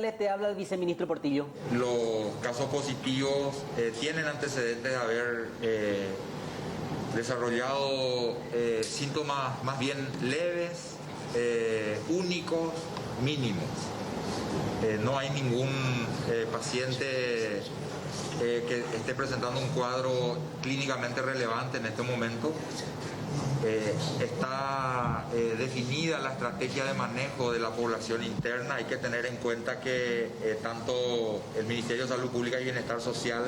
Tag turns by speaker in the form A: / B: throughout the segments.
A: del Este. Habla el viceministro Portillo.
B: Los casos positivos tienen antecedentes de haber desarrollado síntomas más bien leves, únicos, mínimos. No hay ningún paciente que esté presentando un cuadro clínicamente relevante en este momento. Está definida la estrategia de manejo de la población interna. Hay que tener en cuenta que tanto el Ministerio de Salud Pública y Bienestar Social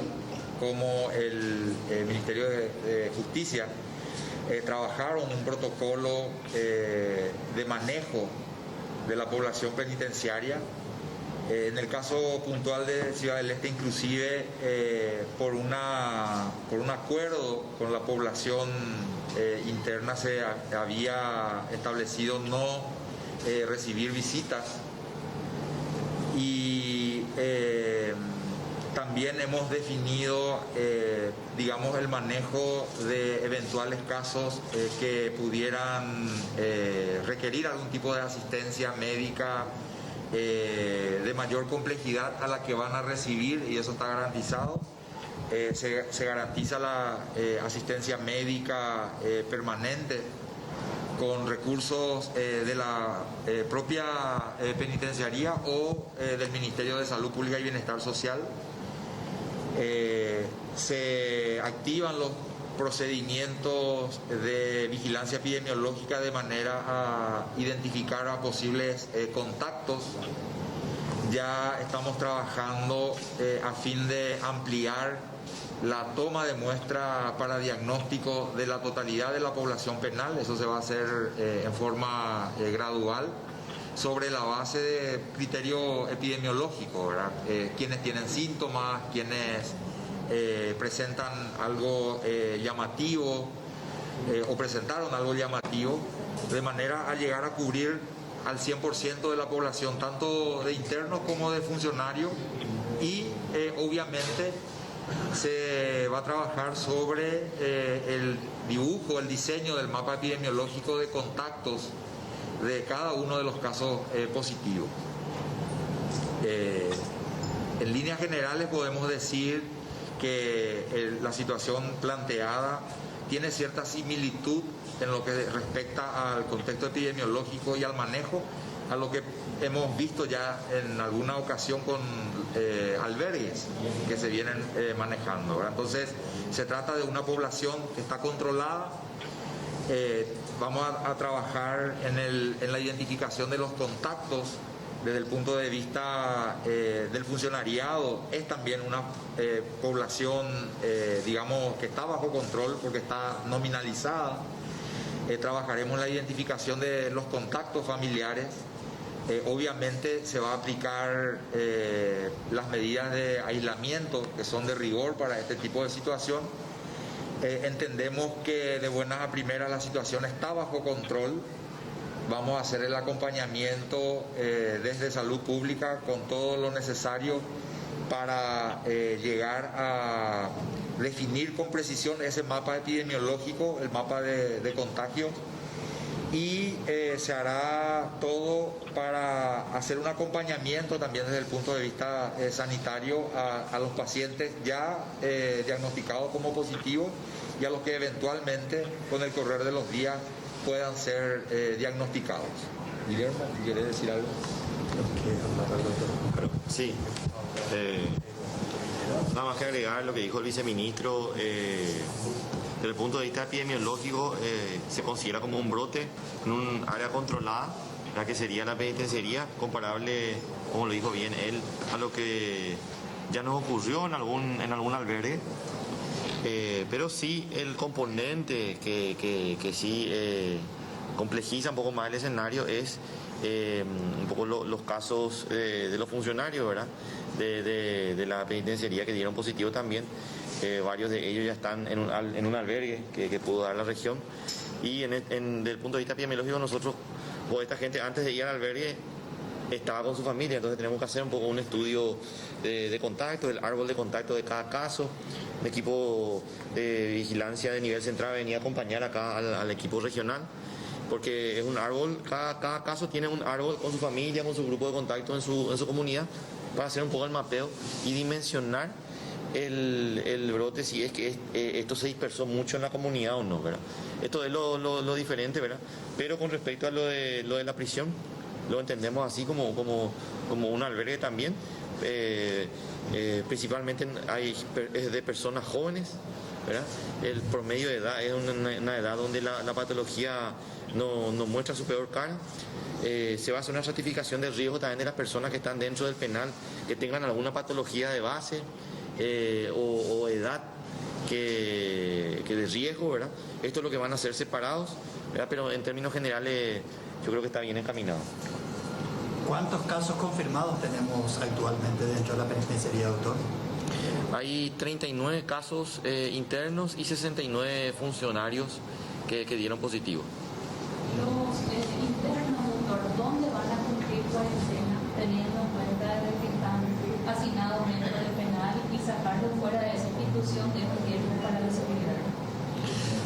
B: como el Ministerio de Justicia trabajaron un protocolo de manejo de la población penitenciaria. En el caso puntual de Ciudad del Este, inclusive por un acuerdo con la población interna se había establecido no recibir visitas, y también hemos definido digamos el manejo de eventuales casos que pudieran requerir algún tipo de asistencia médica de mayor complejidad a la que van a recibir, y eso está garantizado. Se garantiza la asistencia médica permanente con recursos de la propia penitenciaría o del Ministerio de Salud Pública y Bienestar Social. Se activan los procedimientos de vigilancia epidemiológica de manera a identificar a posibles contactos. Ya estamos trabajando a fin de ampliar la toma de muestra para diagnóstico de la totalidad de la población penal. Eso se va a hacer en forma gradual, sobre la base de criterio epidemiológico, ¿verdad? Quienes tienen síntomas, quienes presentan algo llamativo o presentaron algo llamativo, de manera a llegar a cubrir al 100% de la población, tanto de internos como de funcionarios, y obviamente se va a trabajar sobre el dibujo, el diseño del mapa epidemiológico de contactos de cada uno de los casos positivos. En líneas generales podemos decir que la situación planteada tiene cierta similitud en lo que respecta al contexto epidemiológico y al manejo, a lo que hemos visto ya en alguna ocasión con albergues que se vienen manejando, ¿verdad? Entonces se trata de una población que está controlada. Vamos a trabajar en la identificación de los contactos desde el punto de vista del funcionariado. Es también una población, digamos, que está bajo control porque está nominalizada. Trabajaremos en la identificación de los contactos familiares. Obviamente se va a aplicar las medidas de aislamiento que son de rigor para este tipo de situación. Entendemos que de buenas a primeras la situación está bajo control. Vamos a hacer el acompañamiento desde Salud Pública con todo lo necesario para llegar a definir con precisión ese mapa epidemiológico, el mapa de contagio, y se hará todo para hacer un acompañamiento también desde el punto de vista sanitario a los pacientes ya diagnosticados como positivos y a los que eventualmente con el correr de los días puedan ser diagnosticados. Guillermo, ¿quieres decir algo?
C: Sí. Nada más que agregar lo que dijo el viceministro. Desde el punto de vista epidemiológico, se considera como un brote en un área controlada, la que sería la penitenciaría, comparable, como lo dijo bien él, a lo que ya nos ocurrió en algún albergue. Pero sí, el componente que sí complejiza un poco más el escenario es un poco los casos de los funcionarios, ¿verdad? De la penitenciaría que dieron positivo también. Varios de ellos ya están en un albergue que pudo dar la región. Y desde el punto de vista epidemiológico, nosotros, o esta gente antes de ir al albergue estaba con su familia, entonces tenemos que hacer un poco un estudio de contacto, del árbol de contacto de cada caso. Un equipo de vigilancia de nivel central venía a acompañar acá al equipo regional porque es un árbol, cada caso tiene un árbol con su familia, con su grupo de contacto en su comunidad, para hacer un poco el mapeo y dimensionar el brote, si es que esto se dispersó mucho en la comunidad o no, ¿verdad? Esto es lo diferente, ¿verdad? Pero con respecto a lo de la prisión, lo entendemos así como un albergue también. Principalmente es de personas jóvenes, ¿verdad? El promedio de edad es una edad donde la patología no muestra su peor cara. Se va a hacer una stratificación de riesgo también de las personas que están dentro del penal, que tengan alguna patología de base o edad que de riesgo, ¿verdad? Esto es lo que van a ser separados, ¿verdad? Pero en términos generales yo creo que está bien encaminado.
D: ¿Cuántos casos confirmados tenemos actualmente dentro de la penitenciaría, doctor?
C: Hay 39 casos internos y 69 funcionarios que dieron positivo.
E: Los internos, doctor, ¿dónde van a cumplir cuarentena teniendo en cuenta de que están hacinados dentro del penal y sacarlos fuera de esa institución de riesgo para la seguridad?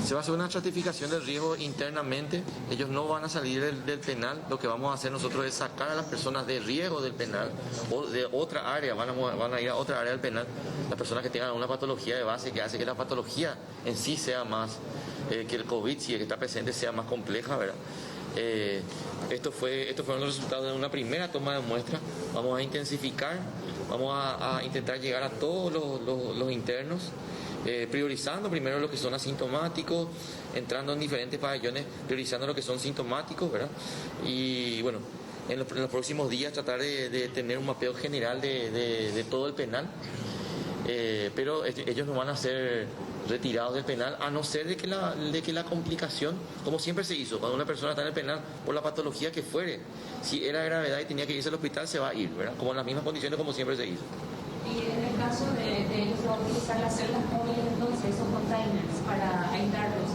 C: Se va a hacer una estratificación del riesgo internamente. Ellos no van a salir del penal. Lo que vamos a hacer nosotros es sacar a las personas de riesgo del penal o de otra área, van a ir a otra área del penal. Las personas que tengan una patología de base que hace que la patología en sí sea más, que el COVID, si es que está presente, sea más compleja, ¿verdad? Estos fueron los resultados de una primera toma de muestra. Vamos a intensificar, vamos a intentar llegar a todos los internos. Priorizando primero los que son asintomáticos, entrando en diferentes pabellones, priorizando los que son sintomáticos, ¿verdad? Y bueno, en los próximos días tratar de tener un mapeo general de todo el penal, pero ellos no van a ser retirados del penal, a no ser de que la complicación, como siempre se hizo, cuando una persona está en el penal por la patología que fuere, si era gravedad y tenía que irse al hospital, se va a ir, ¿verdad? Como en las mismas condiciones como siempre se hizo.
E: Y en el caso de ellos se va a utilizar las celdas móviles, entonces, esos containers para aislarlos.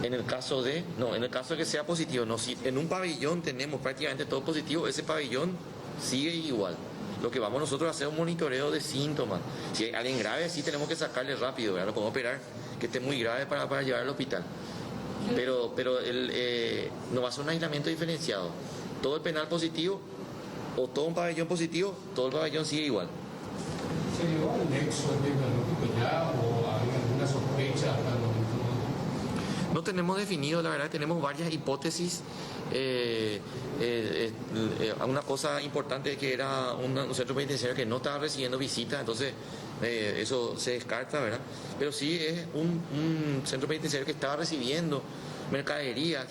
C: En el caso de que sea positivo, no, si en un pabellón tenemos prácticamente todo positivo, ese pabellón sigue igual. Lo que vamos nosotros a hacer es un monitoreo de síntomas. Si hay alguien grave, sí tenemos que sacarle rápido, ¿verdad? No podemos esperar que esté muy grave para llevar al hospital. Pero no va a ser un aislamiento diferenciado. Todo el penal positivo o todo un pabellón positivo, todo el pabellón sigue igual.
F: ¿Se llegó al nexo epidemiológico ya o hay alguna sospecha hasta el momento?
C: No tenemos definido, la verdad, tenemos varias hipótesis. Una cosa importante es que era un centro penitenciario que no estaba recibiendo visitas, entonces eso se descarta, ¿verdad? Pero sí es un centro penitenciario que estaba recibiendo mercaderías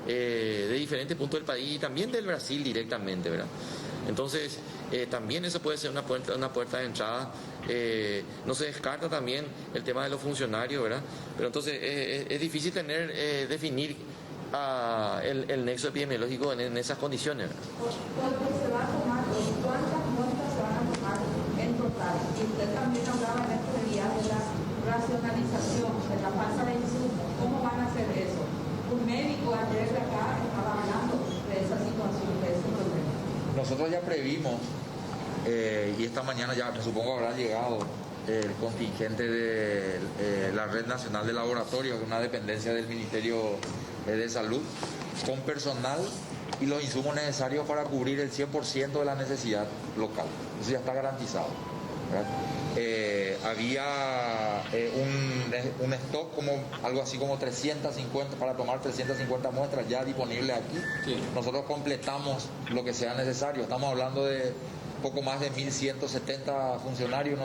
C: de diferentes puntos del país y también del Brasil directamente, ¿verdad? Entonces, también eso puede ser una puerta de entrada. No se descarta también el tema de los funcionarios, ¿verdad? Pero entonces es difícil definir el nexo epidemiológico en esas condiciones, ¿verdad?
G: Porque se va a tomar, ¿cuántas muestras se van a tomar en total? Y usted también hablaba en estos días de la racionalización, de la falta de insumos. ¿Cómo van a hacer eso? Un médico ayer de acá estaba hablando de esa situación, de ese problema.
B: Nosotros ya previmos, y esta mañana ya supongo habrá llegado el contingente de la Red Nacional de Laboratorios, una dependencia del Ministerio de Salud, con personal y los insumos necesarios para cubrir el 100% de la necesidad local. Eso ya está garantizado, ¿verdad? Había un stock como algo así como 350 para tomar 350 muestras ya disponibles aquí. Sí. Nosotros completamos lo que sea necesario. Estamos hablando de poco más de 1.170 funcionarios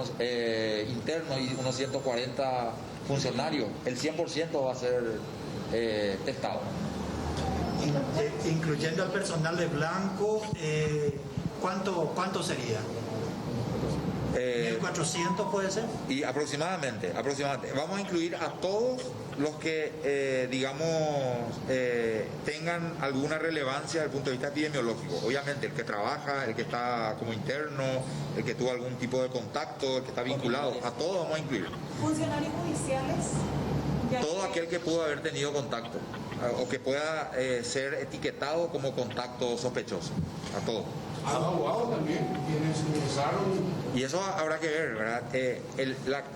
B: internos y unos 140 funcionarios. El 100% va a ser testado.
D: Incluyendo al personal de blanco, ¿cuánto sería? 1.400 puede ser.
B: Y aproximadamente. Vamos a incluir a todos los que, tengan alguna relevancia desde el punto de vista epidemiológico. Obviamente, el que trabaja, el que está como interno, el que tuvo algún tipo de contacto, el que está vinculado, a todos vamos a incluir.
G: ¿Funcionarios judiciales?
B: Todo aquel que pudo haber tenido contacto o que pueda ser etiquetado como contacto sospechoso, a todos.
F: a los abogados también, quienes ingresaron.
B: Y eso habrá que ver, ¿verdad?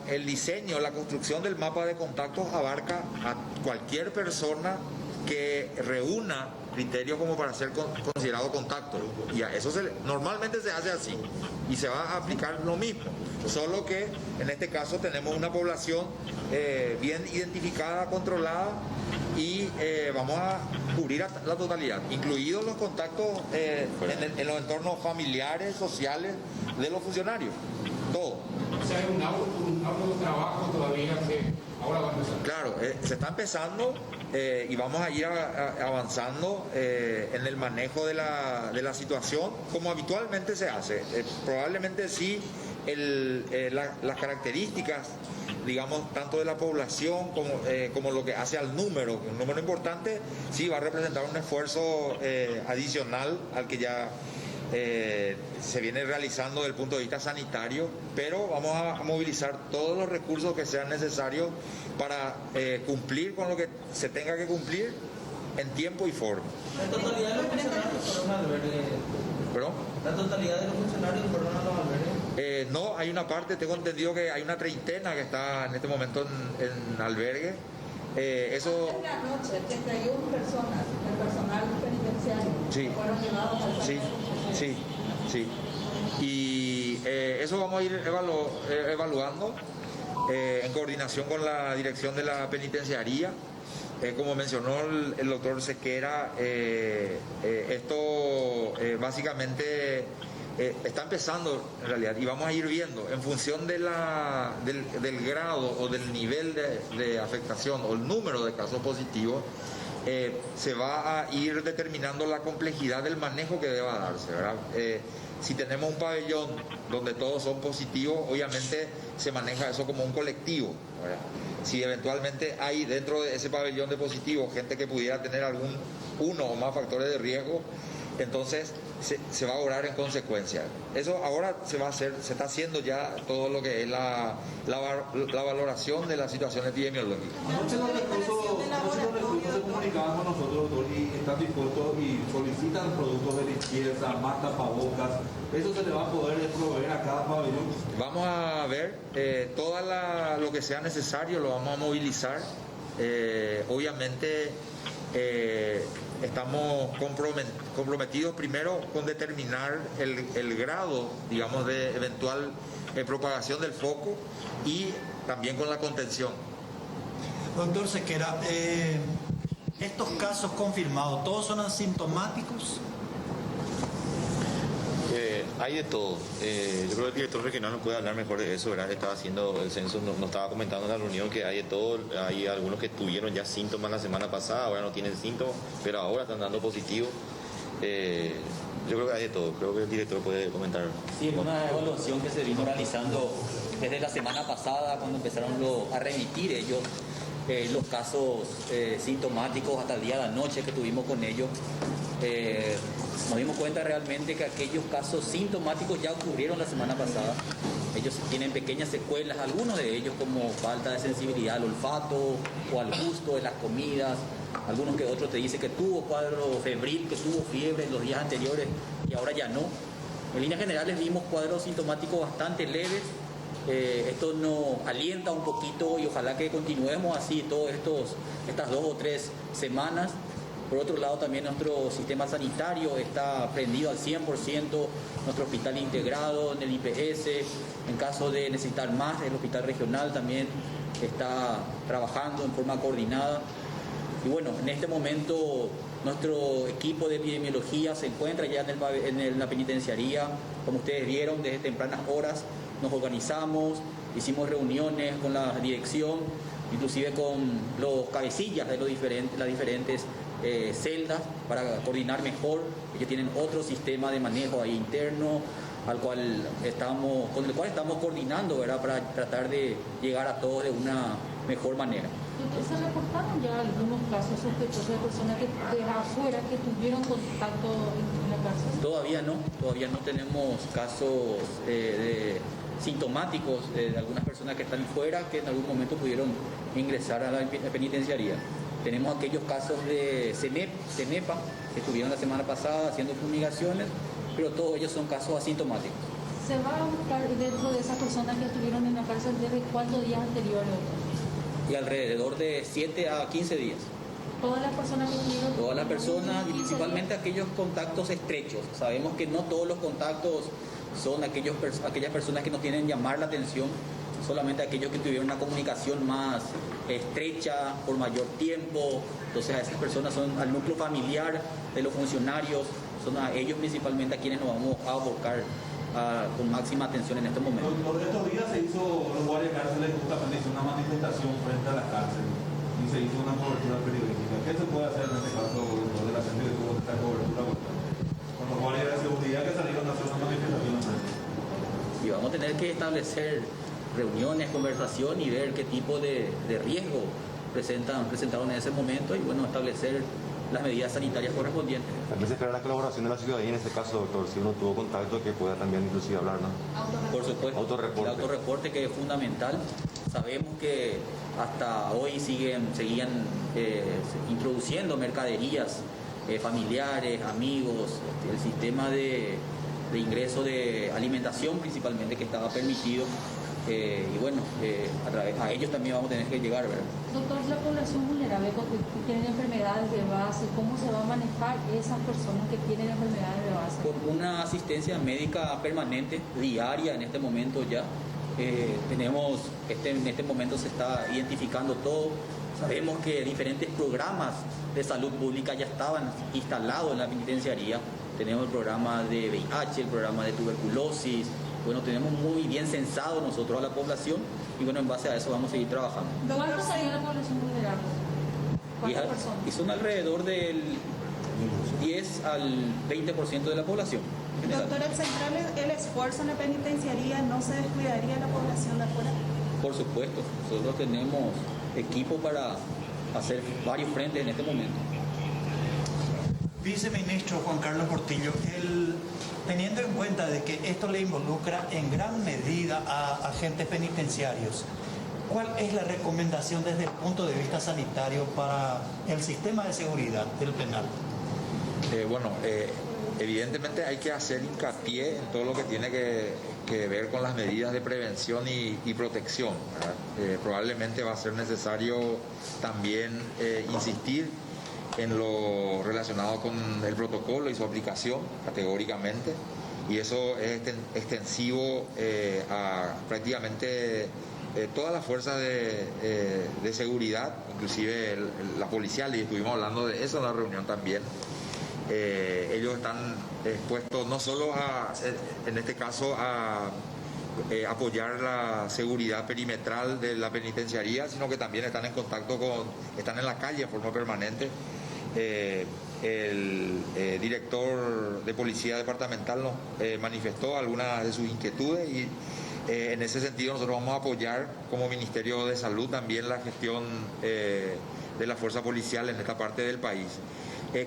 B: El diseño, la construcción del mapa de contactos abarca a cualquier persona que reúna criterios como para ser considerado contacto. Y a eso normalmente se hace así. Y se va a aplicar lo mismo. Solo que en este caso tenemos una población bien identificada, controlada, y vamos a cubrir a la totalidad, incluidos los contactos en los entornos familiares, sociales de los funcionarios. Todo.
F: O sea, hay un arduo trabajo todavía que ahora va a empezar.
B: Claro, se está empezando y vamos a ir avanzando en el manejo de la situación como habitualmente se hace. Probablemente sí las características, digamos, tanto de la población como lo que hace al número, un número importante, sí va a representar un esfuerzo adicional al que ya se viene realizando desde el punto de vista sanitario, pero vamos a movilizar todos los recursos que sean necesarios para cumplir con lo que se tenga que cumplir en tiempo y forma.
H: La totalidad de los funcionarios fueron al albergue.
B: ¿Perdón?
H: La totalidad de los funcionarios fueron a los albergues.
B: No, hay una parte, tengo entendido que hay una treintena que está en este momento en albergue. Eso...
G: En la noche, 31 personas del personal penitenciario
B: Sí.
G: fueron llevados al
B: Sí, sí, sí. Y eso vamos a ir evaluando en coordinación con la dirección de la penitenciaría. Como mencionó el doctor Sequera, esto básicamente está empezando en realidad, y vamos a ir viendo en función del grado o del nivel de afectación o el número de casos positivos. Se va a ir determinando la complejidad del manejo que deba darse, ¿verdad? Si tenemos un pabellón donde todos son positivos, obviamente se maneja eso como un colectivo, ¿verdad? Si eventualmente hay dentro de ese pabellón de positivos gente que pudiera tener uno o más factores de riesgo, entonces se va a obrar en consecuencia. Eso ahora se va a hacer, se está haciendo ya todo lo que es la valoración de la situación epidemiológica.
I: Anoche los recursos se comunicaban con nosotros, doctor, y están dispuestos y solicitan productos de limpieza, más tapabocas. ¿Eso se le va a poder proveer a cada pabellón?
B: Vamos a ver todo lo que sea necesario, lo vamos a movilizar. Obviamente estamos comprometidos primero con determinar el grado, digamos, de eventual propagación del foco y también con la contención.
D: Doctor Sequera, estos casos confirmados, ¿todos son asintomáticos?
C: Hay de todo. Yo creo que el director regional nos puede hablar mejor de eso, ¿verdad? Estaba haciendo el censo, nos estaba comentando en la reunión que hay de todo. Hay algunos que tuvieron ya síntomas la semana pasada, ahora no tienen síntomas, pero ahora están dando positivo. Yo creo que hay de todo. Creo que el director puede comentar.
A: Sí, es una evaluación que se vino realizando desde la semana pasada, cuando empezaron a remitir ellos los casos sintomáticos hasta el día de anoche que tuvimos con ellos. Nos dimos cuenta realmente que aquellos casos sintomáticos ya ocurrieron la semana pasada. Ellos tienen pequeñas secuelas, algunos de ellos como falta de sensibilidad al olfato o al gusto de las comidas. Algunos que otros te dicen que tuvo cuadro febril, que tuvo fiebre en los días anteriores y ahora ya no. En líneas generales vimos cuadros sintomáticos bastante leves. Esto nos alienta un poquito y ojalá que continuemos así estas 2 o 3 semanas. Por otro lado, también nuestro sistema sanitario está prendido al 100%, nuestro hospital integrado en el IPS. En caso de necesitar más, el hospital regional también está trabajando en forma coordinada. Y bueno, en este momento nuestro equipo de epidemiología se encuentra ya en la penitenciaría. Como ustedes vieron, desde tempranas horas nos organizamos, hicimos reuniones con la dirección, inclusive con los cabecillas de las diferentes celdas para coordinar mejor. Ellos tienen otro sistema de manejo ahí interno con el cual estamos coordinando, ¿verdad? Para tratar de llegar a todos de una mejor manera.
E: ¿Se reportaron ya algunos casos sospechosos de personas de afuera que tuvieron contacto en la cárcel?
A: Todavía no tenemos casos sintomáticos de algunas personas que están fuera que en algún momento pudieron ingresar a la penitenciaría. Tenemos aquellos casos de CENEPA que estuvieron la semana pasada haciendo fumigaciones pero todos ellos son casos asintomáticos.
E: ¿Se va a buscar dentro de esas personas que estuvieron en la cárcel desde cuántos días anteriores?
A: Y alrededor de 7 a 15 días.
E: Todas las personas que estuvieron...
A: Todas las personas y
E: 15
A: principalmente
E: días.
A: aquellos contactos estrechos. Sabemos que no todos los contactos son aquellas personas que nos tienen llamar la atención, solamente aquellos que tuvieron una comunicación más estrecha por mayor tiempo. Entonces a esas personas son al núcleo familiar de los funcionarios, son a ellos principalmente a quienes nos vamos a abocar con máxima atención en este momento.
I: Por estos días se hizo, los guardias de cárceles justamente hizo una manifestación frente a la cárcel y se hizo una cobertura periodística. ¿Qué se puede hacer en este caso de la gente que tuvo esta cobertura con los guardias de seguridad que salieron a hacer una manifestación?
A: Y vamos a tener que establecer reuniones, conversación y ver qué tipo de riesgo presentaron en ese momento y bueno, establecer las medidas sanitarias correspondientes.
J: También se espera la colaboración de la ciudadanía en este caso, doctor, si uno tuvo contacto, que pueda también inclusive hablar, ¿no?
A: Por supuesto,
J: Autorreporte.
A: el autorreporte que es fundamental. Sabemos que hasta hoy seguían introduciendo mercaderías familiares, amigos, el sistema de ingreso de alimentación principalmente que estaba permitido. Y bueno, a ellos también vamos a tener que llegar, ¿verdad?
E: Doctor, la población vulnerable que tienen enfermedades de base, ¿cómo se va a manejar esas personas que tienen enfermedades de base?
A: Con una asistencia médica permanente, diaria en este momento ya. En este momento se está identificando todo. Sabemos que diferentes programas de salud pública ya estaban instalados en la penitenciaría. Tenemos el programa de VIH, el programa de tuberculosis. Bueno, tenemos muy bien censado nosotros a la población y bueno, en base a eso vamos a seguir trabajando.
E: ¿Cuánto sería la población vulnerable? ¿Cuántas personas?
A: Y son alrededor del 10 al 20% de la población.
K: Doctor, al central el esfuerzo en la penitenciaría, ¿no se descuidaría la población de afuera?
A: Por supuesto, nosotros tenemos equipo para hacer varios frentes en este momento.
D: Viceministro Juan Carlos Portillo, teniendo en cuenta de que esto le involucra en gran medida a agentes penitenciarios, ¿cuál es la recomendación desde el punto de vista sanitario para el sistema de seguridad del penal?
B: Evidentemente hay que hacer hincapié en todo lo que tiene que ver con las medidas de prevención y protección, ¿verdad? Probablemente va a ser necesario también insistir en lo relacionado con el protocolo y su aplicación categóricamente, y eso es extensivo a prácticamente todas las fuerzas de seguridad, inclusive la policial, y estuvimos hablando de eso en la reunión también. Ellos están expuestos no solo en este caso a apoyar la seguridad perimetral de la penitenciaría, sino que también están en contacto están en la calle de forma permanente. El director de policía departamental nos manifestó algunas de sus inquietudes y en ese sentido nosotros vamos a apoyar como Ministerio de Salud también la gestión de la fuerza policial en esta parte del país.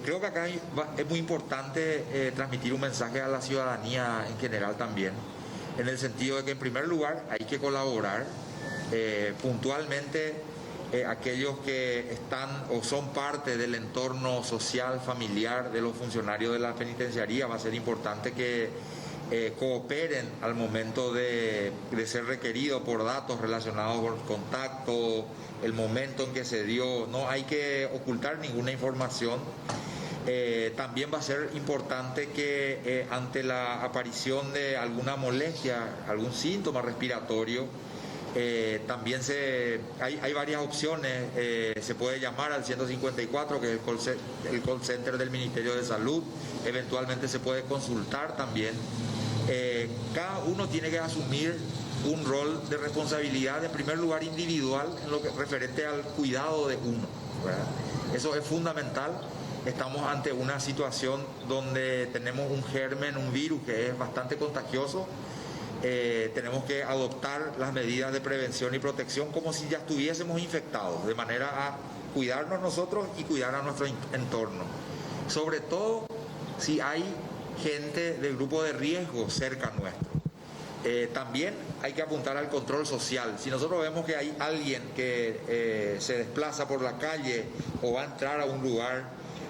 B: Creo que acá es muy importante transmitir un mensaje a la ciudadanía en general también, en el sentido de que en primer lugar hay que colaborar puntualmente. Aquellos que están o son parte del entorno social, familiar de los funcionarios de la penitenciaría, va a ser importante que cooperen al momento de ser requerido por datos relacionados con contacto, el momento en que se dio. No hay que ocultar ninguna información. También va a ser importante que ante la aparición de alguna molestia, algún síntoma respiratorio, también hay varias opciones. Se puede llamar al 154, que es el call center del Ministerio de Salud. Eventualmente se puede consultar también. Cada uno tiene que asumir un rol de responsabilidad, en primer lugar individual, en lo que referente al cuidado de uno, ¿verdad? Eso es fundamental. Estamos ante una situación donde tenemos un germen, un virus que es bastante contagioso. Tenemos que adoptar las medidas de prevención y protección como si ya estuviésemos infectados, de manera a cuidarnos nosotros y cuidar a nuestro entorno. Sobre todo si hay gente del grupo de riesgo cerca nuestro. También hay que apuntar al control social. Si nosotros vemos que hay alguien que se desplaza por la calle o va a entrar a un lugar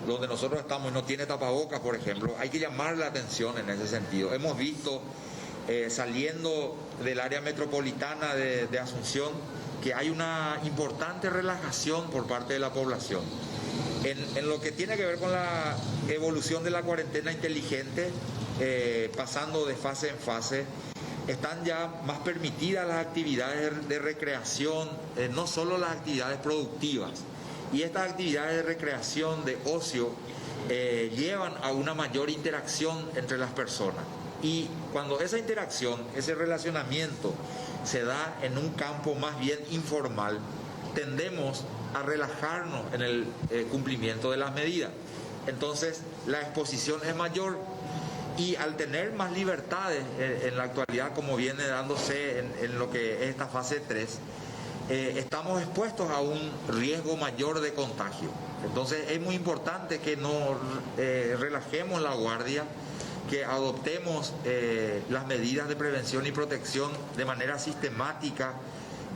B: donde nosotros estamos y no tiene tapabocas, por ejemplo, hay que llamar la atención en ese sentido. Hemos visto, saliendo del área metropolitana de Asunción, que hay una importante relajación por parte de la población. En lo que tiene que ver con la evolución de la cuarentena inteligente, pasando de fase en fase, están ya más permitidas las actividades de recreación, no solo las actividades productivas. Y estas actividades de recreación, de ocio, llevan a una mayor interacción entre las personas. Y cuando esa interacción, ese relacionamiento se da en un campo más bien informal, tendemos a relajarnos en el cumplimiento de las medidas. Entonces la exposición es mayor y al tener más libertades en la actualidad, como viene dándose en lo que es esta fase 3, estamos expuestos a un riesgo mayor de contagio. Entonces es muy importante que no relajemos la guardia, que adoptemos las medidas de prevención y protección de manera sistemática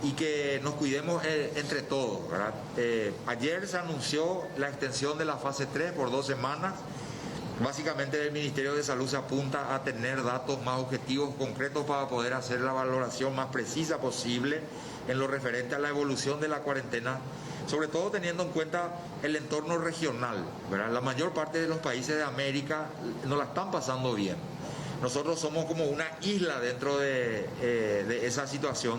B: y que nos cuidemos entre todos, ¿verdad? Ayer se anunció la extensión de la fase 3 por 2 semanas. Básicamente el Ministerio de Salud se apunta a tener datos más objetivos, concretos, para poder hacer la valoración más precisa posible en lo referente a la evolución de la cuarentena, sobre todo teniendo en cuenta el entorno regional, ¿verdad? La mayor parte de los países de América no la están pasando bien. Nosotros somos como una isla dentro de esa situación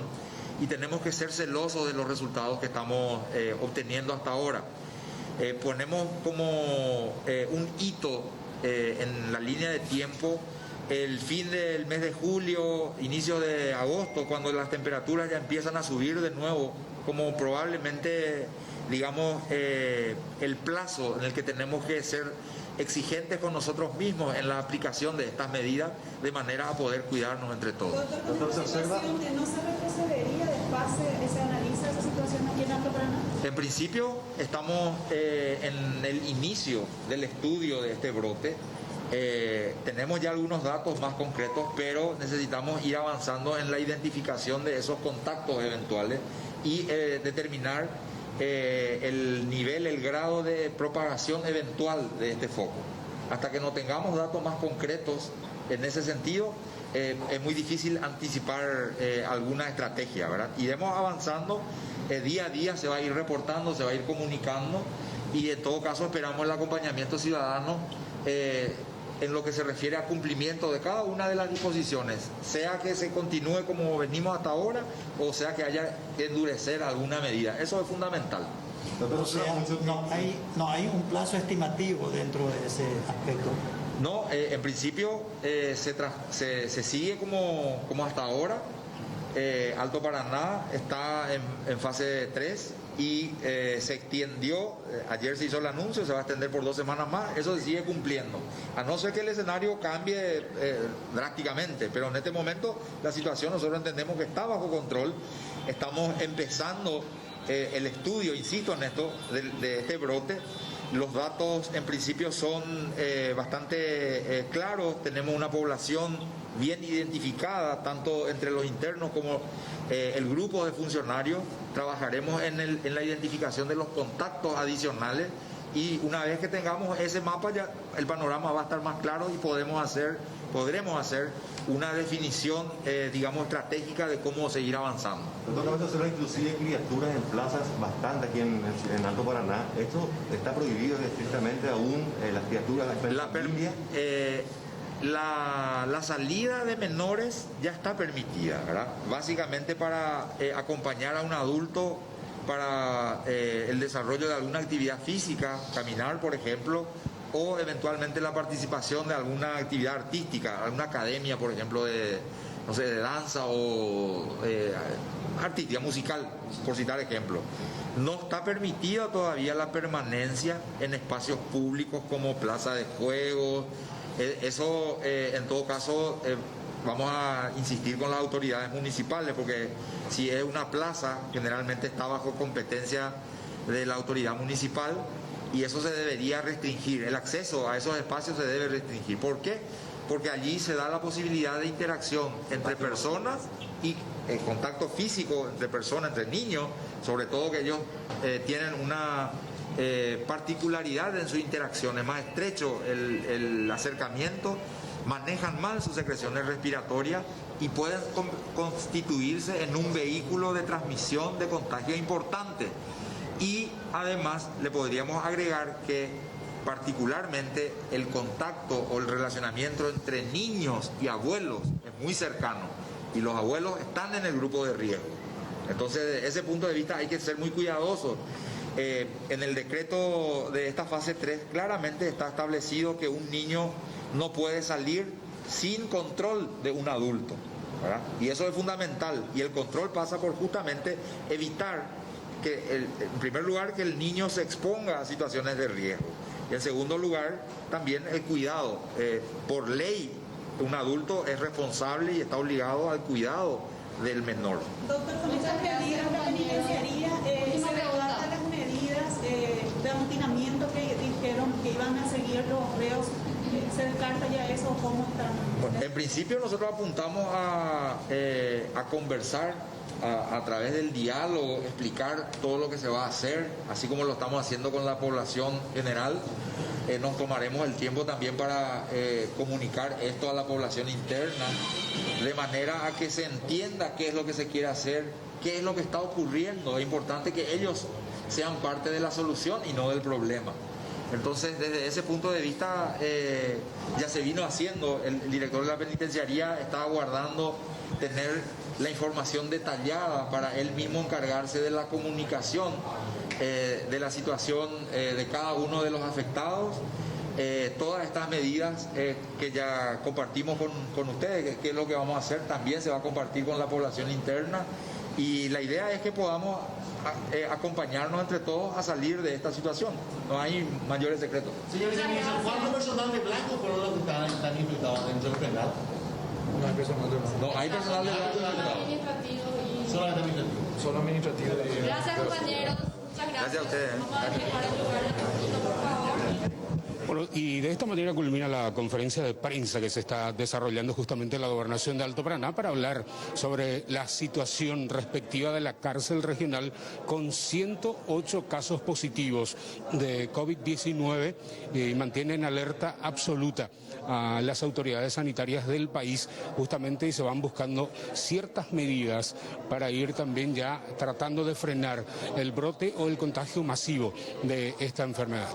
B: y tenemos que ser celosos de los resultados que estamos obteniendo hasta ahora. Ponemos como un hito en la línea de tiempo el fin del mes de julio, inicio de agosto, cuando las temperaturas ya empiezan a subir de nuevo, como probablemente, digamos, el plazo en el que tenemos que ser exigentes con nosotros mismos en la aplicación de estas medidas, de manera a poder cuidarnos entre todos.
K: Doctor, ¿se observa que no se retrocedería de fase, se analiza esa situación aquí en Alto Paraná?
B: En principio estamos en el inicio del estudio de este brote. Tenemos ya algunos datos más concretos, pero necesitamos ir avanzando en la identificación de esos contactos eventuales y determinar el nivel, el grado de propagación eventual de este foco. Hasta que no tengamos datos más concretos en ese sentido, es muy difícil anticipar alguna estrategia, ¿verdad? Iremos avanzando, día a día se va a ir reportando, se va a ir comunicando y en todo caso esperamos el acompañamiento ciudadano en lo que se refiere a cumplimiento de cada una de las disposiciones, sea que se continúe como venimos hasta ahora o sea que haya que endurecer alguna medida. Eso es fundamental.
D: O sea, no hay un plazo estimativo dentro de ese aspecto.
B: No, en principio se sigue como hasta ahora. Alto Paraná está en fase 3 y se extendió, ayer se hizo el anuncio, se va a extender por 2 semanas más, eso se sigue cumpliendo, a no ser que el escenario cambie drásticamente, pero en este momento la situación nosotros entendemos que está bajo control. Estamos empezando el estudio, insisto en esto, de este brote. Los datos en principio son bastante claros, tenemos una población bien identificada, tanto entre los internos como el grupo de funcionarios. Trabajaremos en la identificación de los contactos adicionales y una vez que tengamos ese mapa ya el panorama va a estar más claro y podremos hacer una definición, digamos, estratégica de cómo seguir avanzando.
J: Doctor, se inclusive criaturas en plazas bastante aquí en Alto Paraná. ¿Esto está prohibido estrictamente aún las criaturas
B: la salida de menores ya está permitida, ¿verdad? Básicamente para acompañar a un adulto para el desarrollo de alguna actividad física, caminar, por ejemplo, o eventualmente la participación de alguna actividad artística, alguna academia, por ejemplo, de danza o artística, musical, por citar ejemplo. No está permitida todavía la permanencia en espacios públicos como plaza de juegos. Eso, en todo caso, vamos a insistir con las autoridades municipales, porque si es una plaza, generalmente está bajo competencia de la autoridad municipal y eso se debería restringir. El acceso a esos espacios se debe restringir. ¿Por qué? Porque allí se da la posibilidad de interacción entre personas y el contacto físico entre personas, entre niños, sobre todo que ellos tienen una particularidad en su interacción, es más estrecho el acercamiento, manejan mal sus secreciones respiratorias y pueden constituirse en un vehículo de transmisión de contagio importante. Y además le podríamos agregar que particularmente el contacto o el relacionamiento entre niños y abuelos es muy cercano y los abuelos están en el grupo de riesgo. Entonces, desde ese punto de vista hay que ser muy cuidadosos. En el decreto de esta fase 3 claramente está establecido que un niño no puede salir sin control de un adulto, ¿verdad? Y eso es fundamental, y el control pasa por justamente evitar que, en primer lugar, que el niño se exponga a situaciones de riesgo, y en segundo lugar también el cuidado. Por ley un adulto es responsable y está obligado al cuidado del menor.
K: Doctor, con estas medidas la penitenciaría se resguardan las medidas de amotinamiento que dijeron que iban a seguir los reos. ¿Se descarta ya eso? ¿Cómo están?
B: Bueno, en principio nosotros apuntamos a conversar a través del diálogo, explicar todo lo que se va a hacer, así como lo estamos haciendo con la población general. Nos tomaremos el tiempo también para comunicar esto a la población interna, de manera a que se entienda qué es lo que se quiere hacer, qué es lo que está ocurriendo. Es importante que ellos sean parte de la solución y no del problema. Entonces, desde ese punto de vista, ya se vino haciendo. El director de la penitenciaría está aguardando tener la información detallada para él mismo encargarse de la comunicación de la situación de cada uno de los afectados. Todas estas medidas que ya compartimos con ustedes, que es lo que vamos a hacer, también se va a compartir con la población interna, y la idea es que podamos acompañarnos entre todos a salir de esta situación. No hay mayores secretos.
H: Señor viceministro, ¿cuántos personal de blanco fueron los que están infectados dentro del penal?
B: No hay personal de blanco. No hay personal de blanco infectado.
H: Solamente administrativo.
L: Solo administrativo.
E: Gracias, compañeros. Muchas gracias.
B: Gracias a ustedes.
E: Vamos a dejar el lugar de Marquito, por favor.
L: Bueno, y de esta manera culmina la conferencia de prensa que se está desarrollando justamente en la Gobernación de Alto Paraná para hablar sobre la situación respectiva de la cárcel regional con 108 casos positivos de COVID-19 y mantienen alerta absoluta a las autoridades sanitarias del país justamente, y se van buscando ciertas medidas para ir también ya tratando de frenar el brote o el contagio masivo de esta enfermedad.